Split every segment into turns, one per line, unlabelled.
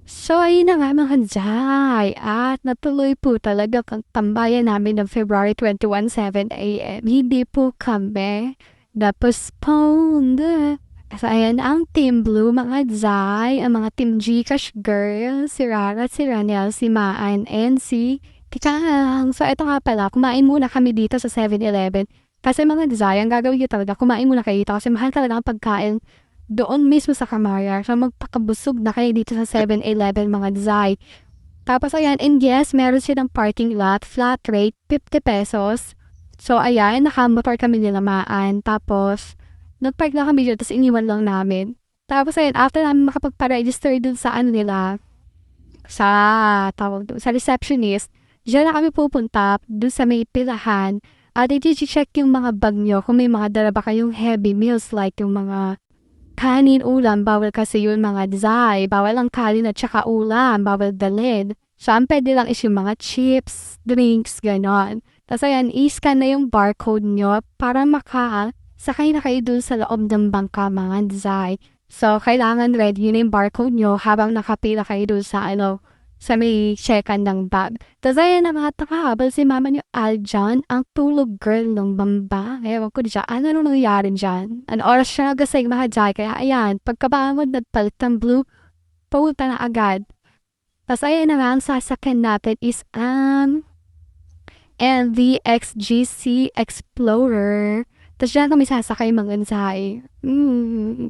So, ayun na nga mga Jai, at natuloy po talaga ang tambayan namin ng February 21, 7 a.m. Hindi po kami na-postpone. So, ayan ang Team Blue, mga Jai, ang mga Team Gcash Girls, si Rara, si Ranel, si Maan, and si Tikang. So, ito nga pala, kumain muna kami dito sa 7-Eleven. Kasi mga Jai, ang gagawin nyo talaga, kumain muna kayo dito kasi mahal talaga ang pagkain doon mismo sa Kamaya. So, magpakabusog na kayo dito sa 7-Eleven, mga Zay. Tapos, ayan, and yes, meron silang parking lot, flat rate, 50 pesos. So, ayan, nakamotor kami nilamaan. Tapos, nagpark na kami dyan, tapos iniwan lang namin. Tapos, ayan, after namin makapagpa-register dun sa ano nila, sa receptionist, dyan na kami pupunta, dun sa may pilahan. At i-check yung mga bag nyo kung may mga dala ba kayong heavy meals like yung mga kanin, ulam, bawal kasi yun mga Zay. Bawal ang kanin at saka ulam, bawal dalhin. So, ang pwede lang is yung mga chips, drinks, ganon. Tapos ayan, i-scan na yung barcode nyo para sakay na kayo dun sa loob ng bangka mga Zay. So, kailangan ready yun yung barcode nyo habang nakapila kayo dun sa may checkan ng bag. Tapos ayan na mga nakahabol si mama niyo Aljan, ang tulog girl ng bamba. Ewan ko dyan, ano nung nangyari dyan? Ano oras siya nagasing mga Jai, kaya ayan, pagkabangod nagpalit ng blue, pumunta na agad. Tapos ayan na nga, ang sasakyan natin is NVXGC Explorer. Tapos dyan kami sasakay mga Jai.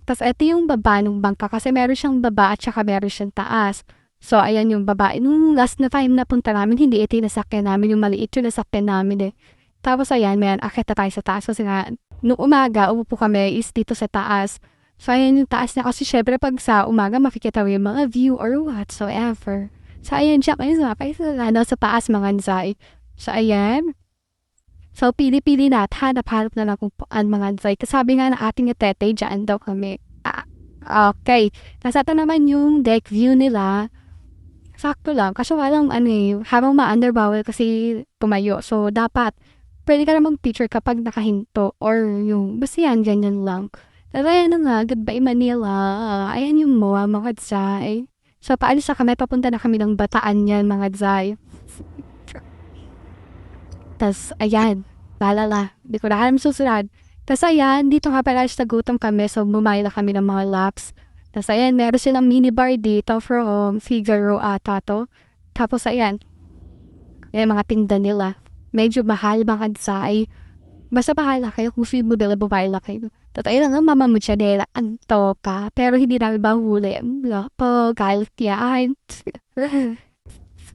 Tapos ito yung baba ng bangka kasi meron siyang baba at saka meron siyang taas. So, ayan yung babae. Nung last na time na punta namin, hindi ito yung nasakyan namin. Yung maliit yung nasakyan namin eh. Tapos, ayan, may akit na tayo sa taas. Kasi nga, nung umaga, umupo kami is dito sa taas. So, ayan yung taas niya. Kasi syempre, pag sa umaga, makikita mo yung mga view or whatsoever. So, ayan siya. Ayun sa taas mga Nzai. So, ayan. So, pili-pili na at hanap-hanap na lang kung paan mga Nzai. Kasabi nga na ating tete, dyan daw kami. Okay. Tapos, ito naman yung deck view nila. Sakto lang. Kaso walang habang ma-under bawal kasi tumayo. So, dapat, pwede ka namang picture kapag nakahinto or basta yan, ganyan lang. Pero ayan na nga, goodbye Manila. Ayan yung MOA, mga Zay. So, paalis na kami, papunta na kami ng Bataan yan, mga Zay. Tas, ayan, lalala. Di ko na alam susunod. Tas, ayan, dito nga pala sa gutom kami, so bumay na kami ng mga laps. Tapos ayan, meron silang minibar dito from Figaro ata to. Tapos ayan, yung mga tinda nila. Medyo mahal mga Zay. Basta bahala kayo kung feel mo nila babae kayo. Tatay lang ang mama mo siya nila ang toka. Pero hindi namin bahuli. Po, galit yan.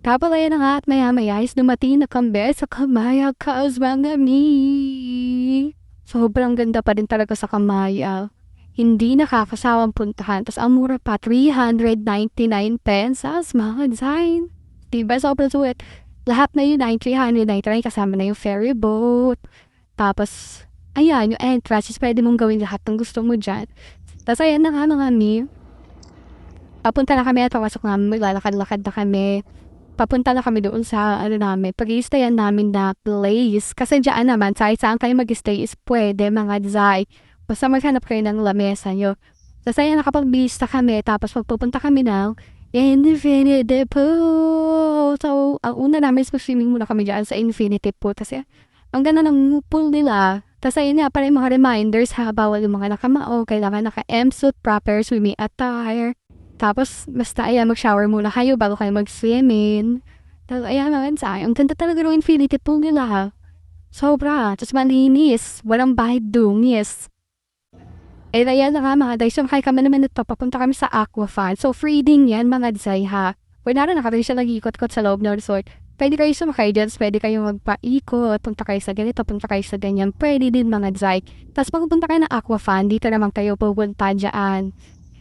Tapos ayan na nga at maya-maya is dumating na kami sa Kamaya mga mi. Sobrang ganda pa din talaga sa Kamaya. Hindi nakakasawang puntahan. Tapos ang mura pa, 399 pesos, mga design. Diba? Sobrang suwit. Lahat na yun, 399 kasama na yung ferry boat. Tapos, ayan, yung entrance is pwede mong gawin lahat ng gusto mo dyan. Tapos ayan na nga mga mi. Papunta na kami at papasok namin, maglalakad-lakad na kami. Papunta na kami doon sa, pag-i-stayan namin na place. Kasi dyan naman, saan kayo mag-stay is pwede, mga Zay. Basta maghanap kayo ng lamesa nyo. Tapos ayan, nakapag-vista kami. Tapos magpupunta kami ng Infinity Pool. So, ang una namin is mag-swimming muna kami dyan sa Infinity Pool. Kasi ang ganda ng pool nila. Tapos ayun nga, para yung mga reminders ha, bawal yung mga nakamao. Kailangan naka-M-suit, proper swimming attire. Tapos, basta ayan, mag-shower muna kayo bago kayo mag-swimming. Tapos ayan, mga Zay. Ang ganda talaga ng Infinity Pool nila ha. Sobra. Tapos malinis. Walang bahid dungis. Eh, ayan na nga mga day. So, kami naman ito. Papunta kami sa Aquafan. So, free din yan mga day ha. Wala na nakabili siya nag-ikot-kot sa loob ng resort. Pwede kayo sumakay dyan. Pwede kayo magpaikot. Punta kayo sa ganito. Punta kayo sa ganyan. Pwede din mga day. Tapos, pag pupunta kayo ng Aquafan, dito naman kayo pupunta dyan.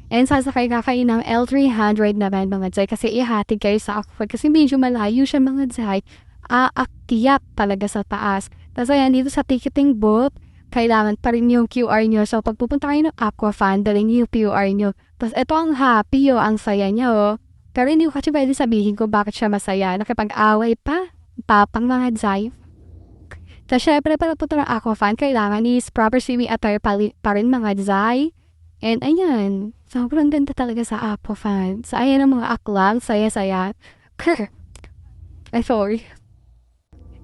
And sasakay ka kayo ng L300 naman mga day. Kasi ihatid kayo sa Aquafan. Kasi medyo malayo siya mga day. Aakyat talaga sa taas. Tapos, ayan, dito sa ticketing booth, kailangan pa rin yung QR nyo. So, pag pupunta kayo ng Aquafan, dalhin nyo yung QR nyo. Tapos, ito ang happy ang saya niya Pero hindi ko kasi pwede sabihin ko bakit siya masaya. Nakipag-away pa. Tapang mga Zay. Tapos, syempre, pag pupunta ng Aquafan, kailangan is proper swimming attire pa rin mga Zay. And, ayan. Sobrang ganda talaga sa Aquafan. So, ayan ang mga aklang, saya-saya. Ay, sorry.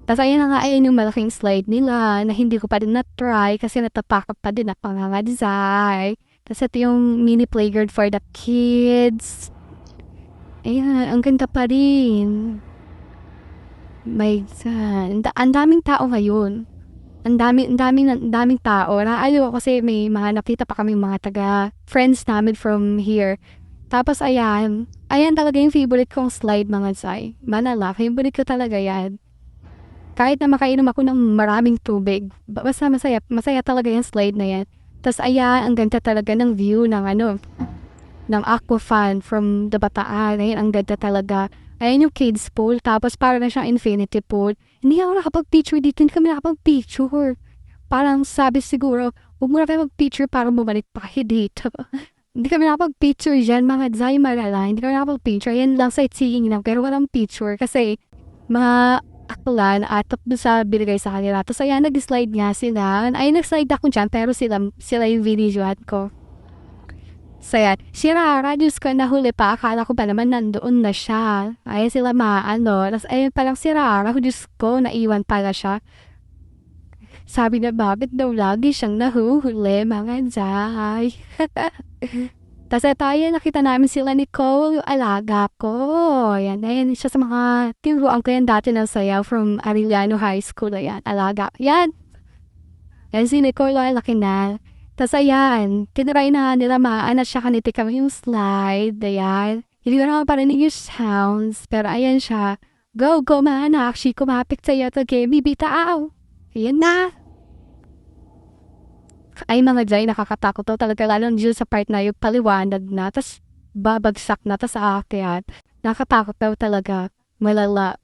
Tapos ayan na nga, ayan yung malaking slide nila na hindi ko pa din na-try kasi natapakat pa din ako nga design. Tapos ito yung mini playground for the kids. Ayan, ang ganda pa rin. My God. Ang daming tao ngayon. Ang daming tao. Naaliw ako kasi may mga nakita pa kami mga friends namin from here. Tapos ayan talaga yung favorite kong slide mga Zay. Manala, favorite ko talaga yan. Kahit na makainom ako ng maraming tubig, basta masaya talaga yung slide na yan. Tapos ayan, ang ganda talaga ng view ng Aquafan from the Bataan. Ayan, ang ganda talaga. Ayan yung kids pool, tapos para na siyang infinity pool. Hindi ako nakapag-picture dito, hindi kami nakapag-picture. Parang sabi siguro, huwag mo na kayo mag-picture para bumalik pa kayo dito. Hindi kami nakapag-picture dyan, mga Zay Marala. Hindi kami nakapag-picture. Yan lang sightseeing lang, pero walang picture kasi mga aklan at sa binigay sa kanila. Tapos ayan, nag-slide nga sila. Ay, nag-slide ako dyan, pero sila yung videohan ko. So yan, si Rara, Diyos ko, nahuli pa. Akala ko pa naman nandoon na siya. Ay, sila Tapos ayun palang si Rara, Diyos ko, naiwan pala siya. Sabi na, bakit daw lagi siyang nahuhuli, mga Zay. Tapos ito, ayan, nakita namin sila Nicole, yung alaga ko. Ayan, siya sa mga tinuruan ko yan dati ng sayaw from Arellano High School. Ayan, alaga. Yan. Yan si Nicole, ay laki na. Tapos ayan, tinry na nila at siya kaniti kami yung slide. Ayan. Hindi ko naman parinig yung sounds. Pero ayan siya. Go, maanak. She kumapit sa'yo to game. Bibitaaw. Ayan na. Ay mga Zay, nakakatakot to talaga. Lalo dito sa part na yung paliwanag na. Tapos babagsak na. Tapos aakyat. Nakakatakot daw talaga. Malala.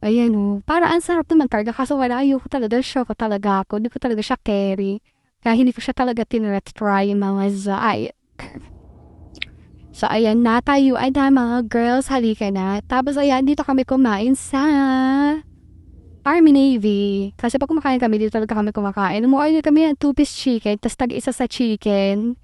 Ayan o. Para ang sarap naman talaga. Kaso wala ayoko talaga. Shock ko talaga ako. Hindi ko talaga siya carry. Kaya hindi ko siya talaga tinretry mga Zay. So, ayan na tayo. Ay na mga girls, halika na. Tapos, ayan, dito kami kumain sa Army Navy. Kasi pag kumakain kami, dito talaga kami kumakain. Umuorder kami ng 2-piece chicken, tapos tag-isa sa chicken.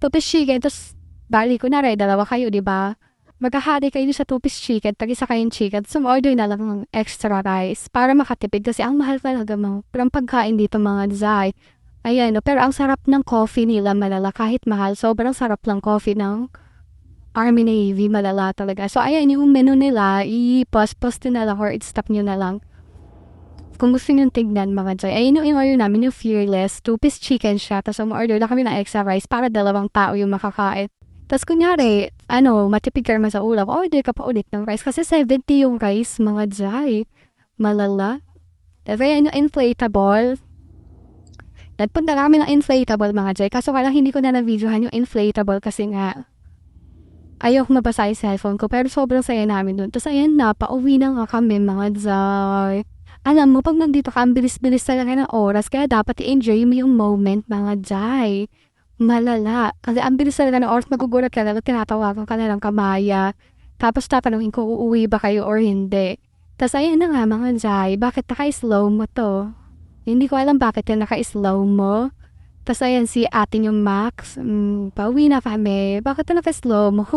2-piece chicken, tapos bali ko na rin, dalawa kayo, di ba? Magkahari kayo sa 2-piece chicken, tag-isa kayong chicken, tapos umorder na lang ng extra rice para makatipid kasi ang mahal talaga mo. Pero ang pagkain dito mga Zay. Ayan, no? Pero ang sarap ng coffee nila, malala. Kahit mahal, sobrang sarap lang coffee ng Army Navy, malala talaga. So, ayan, yung menu nila, i-post nyo na lang or i-stop nyo na lang. Kung gusto nyo tignan, mga Zay. Ayun yung in-order namin, yung Fearless. 2-piece chicken siya. Tapos, umorder na kami ng extra rice para 2 tao yung makakain. Tapos, kunyari, matipid ka naman sa ulam, order ka pa ulit ng rice. Kasi 70 yung rice, mga Zay. Malala. Tapos, ayan yung inflatable. Nagpunta kami ng inflatable mga Jay. Kaso parang hindi ko na na-videohan yung inflatable kasi nga ayaw mabasa yung cellphone ko. Pero sobrang saya namin dun. Tapos ayan na, pauwi na nga kami mga Jay. Alam mo, pag nandito ka, ang bilis-bilis talaga ng oras. Kaya dapat i-enjoy mo yung moment mga Jay. Malala. Kasi ang bilis talaga ng oras, magugulat ka na, tinatawagan ka na ng kamaya. Tapos tatanungin ko, uuwi ba kayo or hindi. Tapos ayan na nga mga Jay, bakit naka-slow mo to? Hindi ko alam bakit yung naka-slow mo. Tapos ayan si atin yung Max. Pauwi na kami. Bakit yung naka-slow mo?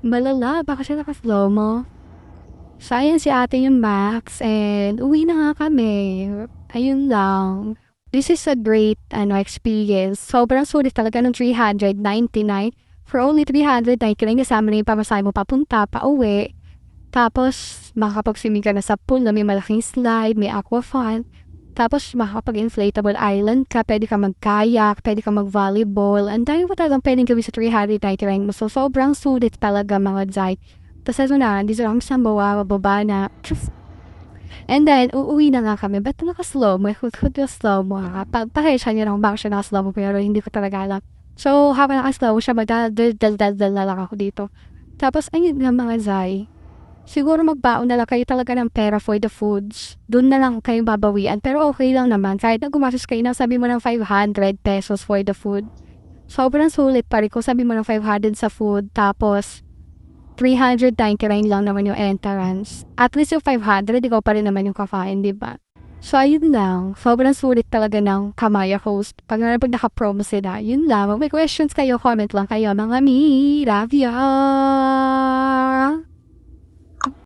Malala, bakit siya naka-slow mo? So ayan si atin yung Max. And uwi na nga kami. Ayun lang. This is a great experience. Sobrang sulit talaga ng 399. For only 399, kasama na yung pamasahe mo papunta, pauwi. Tapos makakapag-swimming ka na sa pool na may malaking slide, may aquafun. Tapos, makakapag-inflatable island ka, pwede ka mag-kayak, pwede ka mag-volleyball. Ang dami mo talagang pwedeng gawin sa 399 mo. So, sobrang sulit talaga mga Zay. Tapos, ito na, dito lang sa bababa na. And then, uuwi na nga kami. Ba't naka-slow mo? Kung slow mo ha? Pakisya niyo lang bakit siya naka-slow mo, pero hindi ko talaga alam. So, habang naka-slow siya, magdadal na lang ako dito. Tapos, ayun nga mga Zay. Siguro magbaon na lang kayo talaga ng pera for the foods. Doon na lang kayo babawian. Pero okay lang naman. Kahit na gumastos kayo na sabi mo ng 500 pesos for the food. Sobrang sulit pa rin kung sabi mo ng 500 sa food. Tapos, 399 lang naman yung entrance. At least yung 500, ikaw pa rin naman yung kakain, di ba? So, ayun lang. Sobrang sulit talaga ng Kamaya host. Pag naka-promo sila, yun lang. Kung may questions kayo, comment lang kayo, mga mi. Love ya!